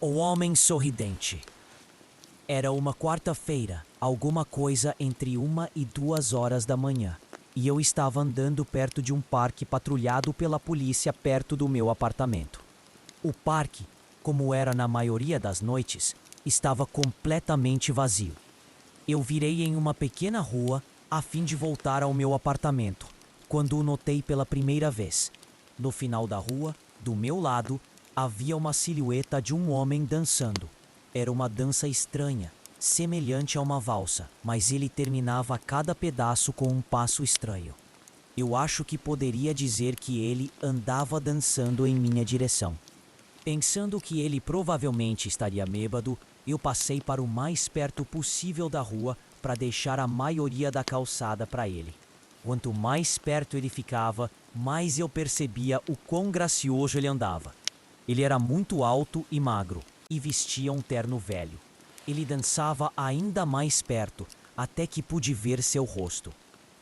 O Homem Sorridente. Era uma quarta-feira, alguma coisa entre 1 e 2 horas da manhã, e eu estava andando perto de um parque patrulhado pela polícia perto do meu apartamento. O parque, como era na maioria das noites, estava completamente vazio. Eu virei em uma pequena rua a fim de voltar ao meu apartamento, quando o notei pela primeira vez. No final da rua, do meu lado, havia uma silhueta de um homem dançando. Era uma dança estranha, semelhante a uma valsa, mas ele terminava cada pedaço com um passo estranho. Eu acho que poderia dizer que ele andava dançando em minha direção. Pensando que ele provavelmente estaria bêbado, eu passei para o mais perto possível da rua para deixar a maioria da calçada para ele. Quanto mais perto ele ficava, mais eu percebia o quão gracioso ele andava. Ele era muito alto e magro, e vestia um terno velho. Ele dançava ainda mais perto, até que pude ver seu rosto.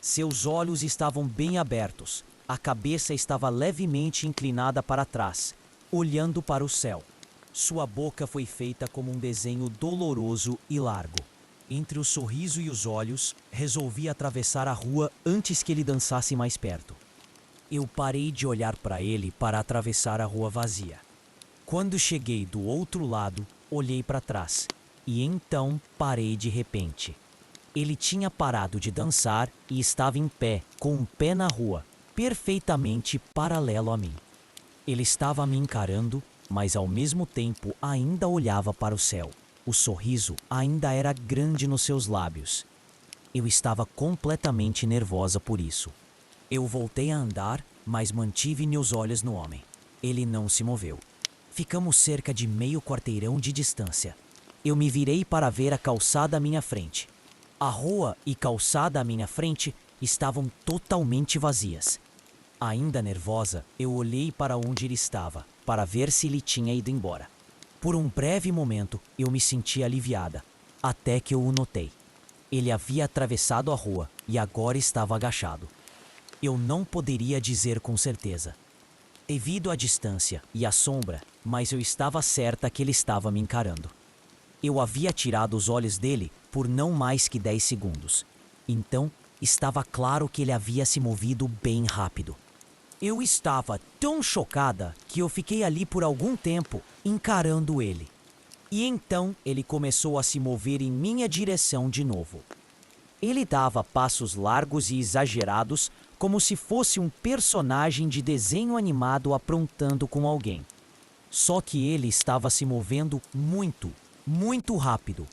Seus olhos estavam bem abertos, a cabeça estava levemente inclinada para trás, olhando para o céu. Sua boca foi feita como um desenho doloroso e largo. Entre o sorriso e os olhos, resolvi atravessar a rua antes que ele dançasse mais perto. Eu parei de olhar para ele para atravessar a rua vazia. Quando cheguei do outro lado, olhei para trás, e então parei de repente. Ele tinha parado de dançar e estava em pé, com um pé na rua, perfeitamente paralelo a mim. Ele estava me encarando, mas ao mesmo tempo ainda olhava para o céu. O sorriso ainda era grande nos seus lábios. Eu estava completamente nervosa por isso. Eu voltei a andar, mas mantive meus olhos no homem. Ele não se moveu. Ficamos cerca de meio quarteirão de distância. Eu me virei para ver a calçada à minha frente. A rua e calçada à minha frente estavam totalmente vazias. Ainda nervosa, eu olhei para onde ele estava, para ver se ele tinha ido embora. Por um breve momento, eu me senti aliviada, até que eu o notei. Ele havia atravessado a rua e agora estava agachado. Eu não poderia dizer com certeza, devido à distância e à sombra, mas eu estava certa que ele estava me encarando. Eu havia tirado os olhos dele por não mais que 10 segundos. Então, estava claro que ele havia se movido bem rápido. Eu estava tão chocada que eu fiquei ali por algum tempo, encarando ele. E então, ele começou a se mover em minha direção de novo. Ele dava passos largos e exagerados, como se fosse um personagem de desenho animado aprontando com alguém. Só que ele estava se movendo muito, muito rápido.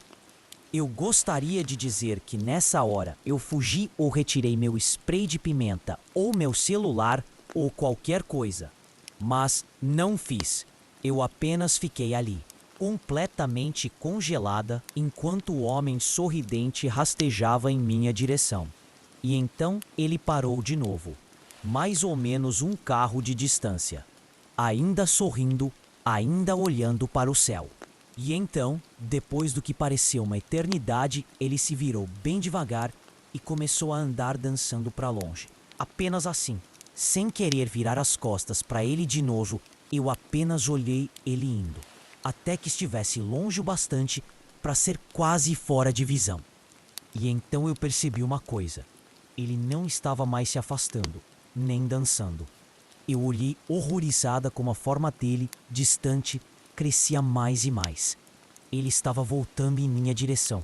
Eu gostaria de dizer que nessa hora eu fugi ou retirei meu spray de pimenta ou meu celular ou qualquer coisa. Mas não fiz. Eu apenas fiquei ali, completamente congelada, enquanto o homem sorridente rastejava em minha direção. E então ele parou de novo, mais ou menos um carro de distância, ainda sorrindo, ainda olhando para o céu. E então, depois do que pareceu uma eternidade, ele se virou bem devagar e começou a andar dançando para longe. Apenas assim, sem querer virar as costas para ele de novo, eu apenas olhei ele indo, até que estivesse longe o bastante para ser quase fora de visão. E então eu percebi uma coisa. Ele não estava mais se afastando, nem dançando. Eu olhei horrorizada como a forma dele, distante, crescia mais e mais. Ele estava voltando em minha direção.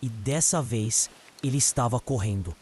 E dessa vez, ele estava correndo.